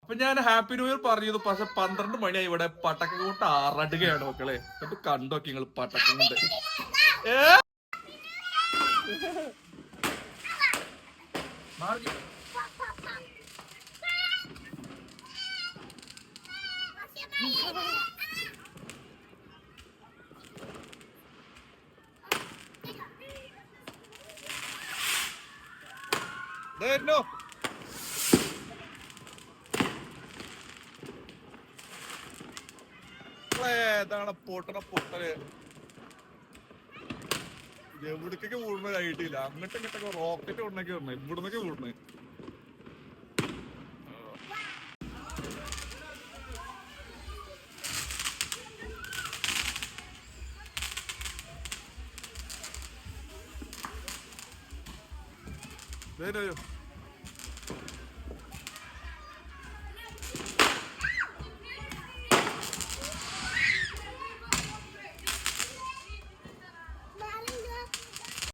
അപ്പൊ ഞാൻ happy new year പറഞ്ഞത് പക്ഷെ 12 മണിയായി ഇവിടെ പടക്കം കൊണ്ട് ആറടുകയാണ് മക്കളെ. എന്നിട്ട് കണ്ടോക്കി നിങ്ങൾ പടക്കം കൊണ്ട്. ഏതാണ് പൊട്ടണ പൊട്ടല് എവിടേക്കൊക്കെ വീടുന്ന ഐഡിയില്ല. അങ്ങോട്ടും ഇങ്ങോട്ടൊക്കെ റോക്കറ്റ് ഉണ്ടെങ്കിൽ വരണേ ഇവിടുന്നൊക്കെ വീടുന്നേ. There you go.